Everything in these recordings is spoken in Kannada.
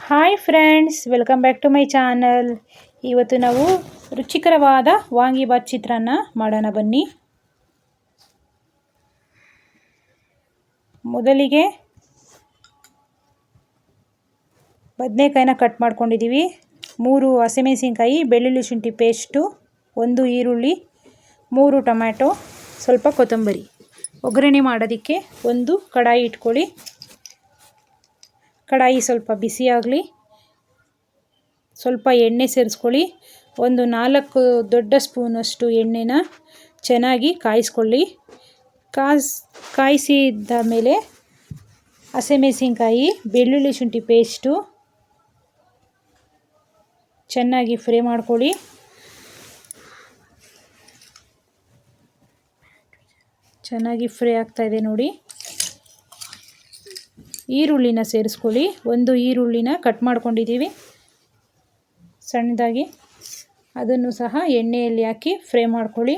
Hi friends, welcome back to my channel. ಇವತ್ತು ನಾವು ರುಚಿಕರವಾದ ವಾಂಗಿಬಾತ್ ಚಿತ್ರಾನ್ನ ಮಾಡೋಣ ಬನ್ನಿ. ಮೊದಲಿಗೆ ಬದನೆಕಾಯಿನ ಕಟ್ ಮಾಡ್ಕೊಂಡಿದ್ದೀವಿ. 3 ಹಸಿಮೆಣಸಿನಕಾಯಿ, ಬೆಳ್ಳುಳ್ಳಿ ಶುಂಠಿ ಪೇಸ್ಟು, 1 ಈರುಳ್ಳಿ, 3 ಟೊಮ್ಯಾಟೊ, ಸ್ವಲ್ಪ ಕೊತ್ತಂಬರಿ. ಒಗ್ಗರಣೆ ಮಾಡೋದಕ್ಕೆ ಒಂದು ಕಡಾಯಿ ಇಟ್ಕೊಳ್ಳಿ. ಕಡಾಯಿ ಸ್ವಲ್ಪ ಬಿಸಿಯಾಗಲಿ. ಸ್ವಲ್ಪ ಎಣ್ಣೆ ಸೇರಿಸ್ಕೊಳ್ಳಿ. ಒಂದು 4 ದೊಡ್ಡ ಸ್ಪೂನಷ್ಟು ಎಣ್ಣೆನ ಚೆನ್ನಾಗಿ ಕಾಯಿಸ್ಕೊಳ್ಳಿ. ಕಾಯಿಸಿದ ಮೇಲೆ ಹಸಿಮೆಣಸಿನಕಾಯಿ, ಬೆಳ್ಳುಳ್ಳಿ ಶುಂಠಿ ಪೇಸ್ಟು ಚೆನ್ನಾಗಿ ಫ್ರೈ ಮಾಡ್ಕೊಳ್ಳಿ. ಚೆನ್ನಾಗಿ ಫ್ರೈ ಆಗ್ತಾಯಿದೆ ನೋಡಿ. ಈರುಳ್ಳಿನ ಸೇರಿಸ್ಕೊಳ್ಳಿ. 1 ಈರುಳ್ಳಿನ ಕಟ್ ಮಾಡ್ಕೊಂಡಿದ್ದೀವಿ ಸಣ್ಣದಾಗಿ. ಅದನ್ನು ಸಹ ಎಣ್ಣೆಯಲ್ಲಿ ಹಾಕಿ ಫ್ರೈ ಮಾಡ್ಕೊಳ್ಳಿ.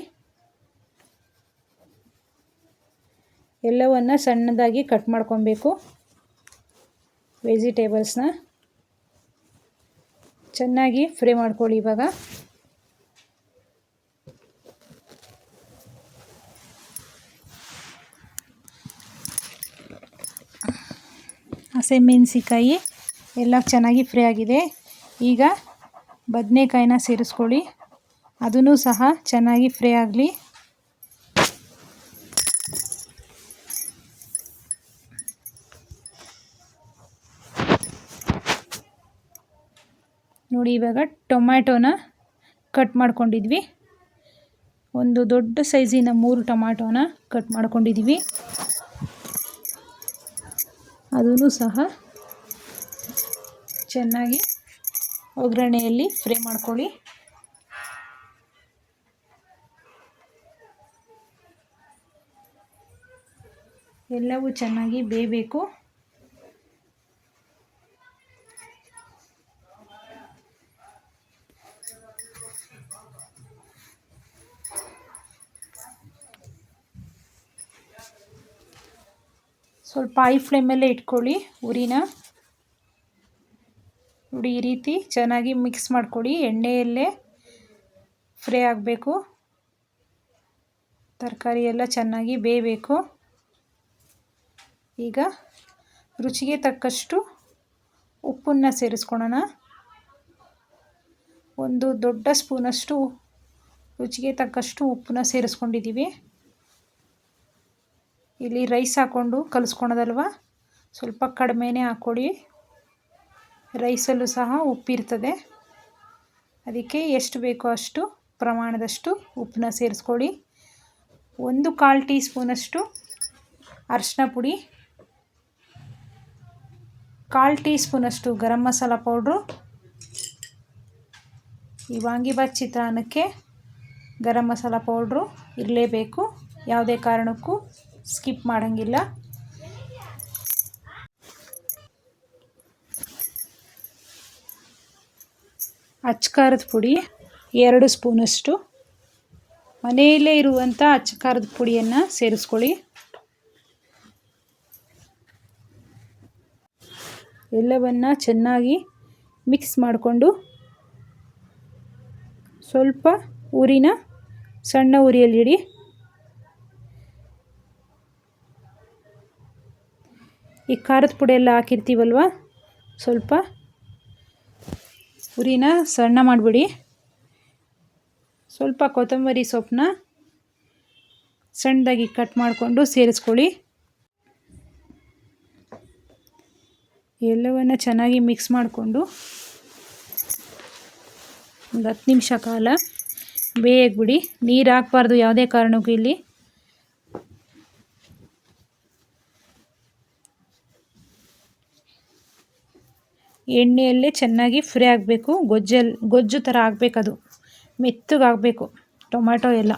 ಎಲ್ಲವನ್ನು ಸಣ್ಣದಾಗಿ ಕಟ್ ಮಾಡ್ಕೊಬೇಕು. ವೆಜಿಟೇಬಲ್ಸ್ನ ಚೆನ್ನಾಗಿ ಫ್ರೈ ಮಾಡ್ಕೊಳ್ಳಿ. ಇವಾಗ ಹಸಿಮೆಣಸಿನಕಾಯಿ ಎಲ್ಲ ಚೆನ್ನಾಗಿ ಫ್ರೈ ಆಗಿದೆ. ಈಗ ಬದನೆಕಾಯಿನ ಸೇರಿಸ್ಕೊಳ್ಳಿ. ಅದನ್ನು ಸಹ ಚೆನ್ನಾಗಿ ಫ್ರೈ ಆಗಲಿ. ನೋಡಿ, ಇವಾಗ ಟೊಮ್ಯಾಟೋನ ಕಟ್ ಮಾಡ್ಕೊಂಡಿದ್ವಿ. ಒಂದು ದೊಡ್ಡ ಸೈಜಿನ 3 ಟೊಮ್ಯಾಟೋನ ಕಟ್ ಮಾಡ್ಕೊಂಡಿದ್ದೀವಿ. ಅದನ್ನು ಸಹ ಚೆನ್ನಾಗಿ ಒಗ್ಗರಣೆಯಲ್ಲಿ ಫ್ರೈ ಮಾಡ್ಕೊಳ್ಳಿ. ಎಲ್ಲವೂ ಚೆನ್ನಾಗಿ ಬೇಯಬೇಕು. ಸ್ವಲ್ಪ ಹೈ ಫ್ಲೇಮಲ್ಲೇ ಇಟ್ಕೊಳ್ಳಿ ಉರಿನ. ನೋಡಿ, ಈ ರೀತಿ ಚೆನ್ನಾಗಿ ಮಿಕ್ಸ್ ಮಾಡ್ಕೊಳ್ಳಿ. ಎಣ್ಣೆಯಲ್ಲೇ ಫ್ರೈ ಆಗಬೇಕು. ತರಕಾರಿ ಎಲ್ಲ ಚೆನ್ನಾಗಿ ಬೇಯಬೇಕು. ಈಗ ರುಚಿಗೆ ತಕ್ಕಷ್ಟು ಉಪ್ಪನ್ನು ಸೇರಿಸ್ಕೊಳ್ಳೋಣ. ಒಂದು ದೊಡ್ಡ ಸ್ಪೂನಷ್ಟು ರುಚಿಗೆ ತಕ್ಕಷ್ಟು ಉಪ್ಪನ್ನ ಸೇರಿಸ್ಕೊಂಡಿದ್ದೀವಿ. ಇಲ್ಲಿ ರೈಸ್ ಹಾಕ್ಕೊಂಡು ಕಲಿಸ್ಕೊಳೋದಲ್ವ, ಸ್ವಲ್ಪ ಕಡಿಮೆನೇ ಹಾಕ್ಕೊಳ್ಳಿ. ರೈಸಲ್ಲೂ ಸಹ ಉಪ್ಪಿರ್ತದೆ. ಅದಕ್ಕೆ ಎಷ್ಟು ಬೇಕೋ ಅಷ್ಟು ಪ್ರಮಾಣದಷ್ಟು ಉಪ್ಪನ್ನ ಸೇರಿಸ್ಕೊಳ್ಳಿ. 1/4 ಟೀ ಸ್ಪೂನಷ್ಟು ಅರಿಶಿನ ಪುಡಿ, 1/4 ಟೀ ಸ್ಪೂನಷ್ಟು ಗರಂ ಮಸಾಲ ಪೌಡ್ರು. ಈ ವಾಂಗಿಬಾತ್ ಚಿತ್ರಾನ್ನಕ್ಕೆ ಗರಂ ಮಸಾಲ ಪೌಡ್ರು ಇರಲೇಬೇಕು. ಯಾವುದೇ ಕಾರಣಕ್ಕೂ ಸ್ಕಿಪ್ ಮಾಡೋಂಗಿಲ್ಲ. ಅಚ್ಚ ಖಾರದ ಪುಡಿ 2 ಸ್ಪೂನಷ್ಟು. ಮನೆಯಲ್ಲೇ ಇರುವಂಥ ಅಚ್ಚ ಖಾರದ ಪುಡಿಯನ್ನು ಸೇರಿಸ್ಕೊಳ್ಳಿ. ಎಲ್ಲವನ್ನು ಚೆನ್ನಾಗಿ ಮಿಕ್ಸ್ ಮಾಡಿಕೊಂಡು ಸ್ವಲ್ಪ ಉರಿನ ಸಣ್ಣ ಉರಿಯಲ್ಲಿಡಿ. ಈ ಖಾರದ ಪುಡಿ ಎಲ್ಲ ಹಾಕಿರ್ತೀವಲ್ವ, ಸ್ವಲ್ಪ ಉರಿನ ಸಣ್ಣ ಮಾಡಿಬಿಡಿ. ಸ್ವಲ್ಪ ಕೊತ್ತಂಬರಿ ಸೊಪ್ಪನ್ನ ಸಣ್ಣದಾಗಿ ಕಟ್ ಮಾಡಿಕೊಂಡು ಸೇರಿಸ್ಕೊಳ್ಳಿ. ಎಲ್ಲವನ್ನು ಚೆನ್ನಾಗಿ ಮಿಕ್ಸ್ ಮಾಡಿಕೊಂಡು ಒಂದು 10 ನಿಮಿಷ ಕಾಲ ಬೇಯಕ್ಕೆ ಬಿಡಿ. ನೀರು ಹಾಕಬಾರ್ದು ಯಾವುದೇ ಕಾರಣಕ್ಕೂ. ಇಲ್ಲಿ ಎಣ್ಣೆಯಲ್ಲೇ ಚೆನ್ನಾಗಿ ಫ್ರೈ ಆಗಬೇಕು. ಗೊಜ್ಜು ಥರ ಆಗಬೇಕದು. ಮೆತ್ತಗಾಗಬೇಕು ಟೊಮ್ಯಾಟೊ ಎಲ್ಲ.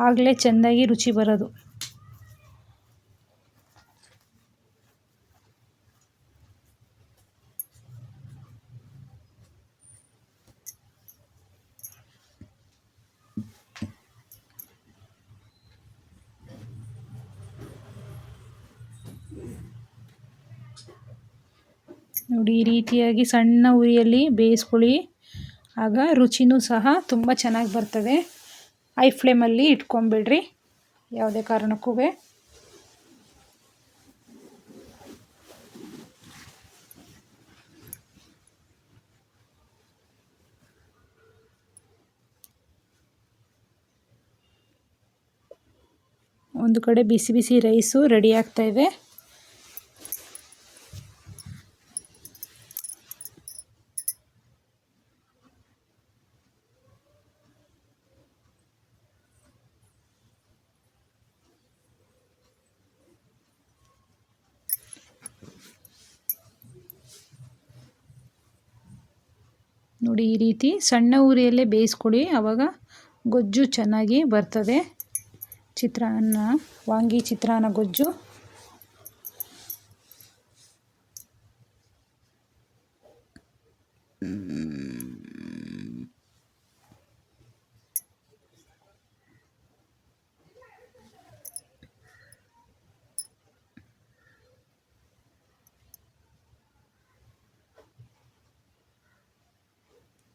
ಆಗಲೇ ಚೆಂದಾಗಿ ರುಚಿ ಬರೋದು. ನೋಡಿ ಈ ರೀತಿಯಾಗಿ ಸಣ್ಣ ಉರಿಯಲ್ಲಿ ಬೇಯಿಸ್ಕೊಳ್ಳಿ. ಆಗ ರುಚಿನೂ ಸಹ ತುಂಬ ಚೆನ್ನಾಗಿ ಬರ್ತದೆ. ಹೈ ಫ್ಲೇಮಲ್ಲಿ ಇಟ್ಕೊಂಬಿಡ್ರಿ ಯಾವುದೇ ಕಾರಣಕ್ಕೂ. ಒಂದು ಕಡೆ ಬಿಸಿ ಬಿಸಿ ರೈಸು ರೆಡಿ ಆಗ್ತಾ ಇದೆ. ನೋಡಿ ಈ ರೀತಿ ಸಣ್ಣ ಉರಿಯಲ್ಲೇ ಬೇಯಿಸ್ಕೊಳ್ಳಿ, ಆವಾಗ ಗೊಜ್ಜು ಚೆನ್ನಾಗಿ ಬರ್ತದೆ. ಚಿತ್ರಾನ್ನ, ವಾಂಗಿ ಚಿತ್ರಾನ್ನ ಗೊಜ್ಜು.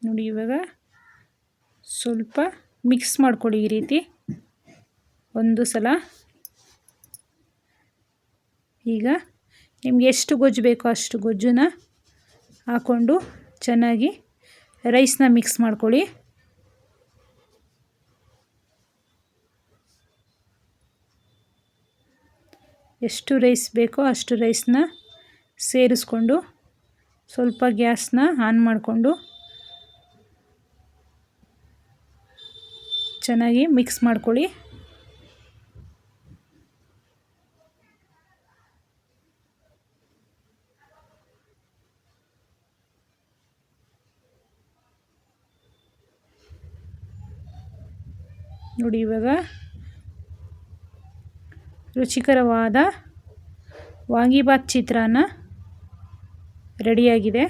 ನೋಡಿ ಇವಾಗ ಸ್ವಲ್ಪ ಮಿಕ್ಸ್ ಮಾಡ್ಕೊಳ್ಳಿ ಈ ರೀತಿ ಒಂದು ಸಲ. ಈಗ ನಿಮ್ಗೆ ಎಷ್ಟು ಗೊಜ್ಜು ಬೇಕೋ ಅಷ್ಟು ಗೊಜ್ಜನ್ನ ಹಾಕ್ಕೊಂಡು ಚೆನ್ನಾಗಿ ರೈಸ್ನ ಮಿಕ್ಸ್ ಮಾಡ್ಕೊಳ್ಳಿ. ಎಷ್ಟು ರೈಸ್ ಬೇಕೋ ಅಷ್ಟು ರೈಸ್ನ ಸೇರಿಸ್ಕೊಂಡು ಸ್ವಲ್ಪ ಗ್ಯಾಸ್ನ ಆನ್ ಮಾಡಿಕೊಂಡು ಚೆನ್ನಾಗಿ ಮಿಕ್ಸ್ ಮಾಡ್ಕೊಳ್ಳಿ. ನೋಡಿ ಇವಾಗ ರುಚಿಕರವಾದ ವಾಂಗಿಬಾತ್ ಚಿತ್ರಾನ್ನ ರೆಡಿಯಾಗಿದೆ.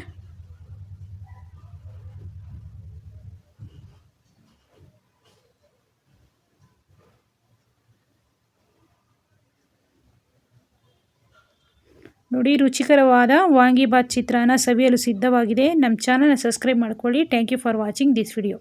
ನೋಡಿ ರುಚಿಕರವಾದ ವಾಂಗಿಬಾತ್ ಚಿತ್ರಾನ್ನ ಸವಿಯಲು ಸಿದ್ಧವಾಗಿದೆ. ನಮ್ಮ ಚಾನಲ್ನ ಸಬ್ಸ್ಕ್ರೈಬ್ ಮಾಡ್ಕೊಳ್ಳಿ. Thank you for watching this video.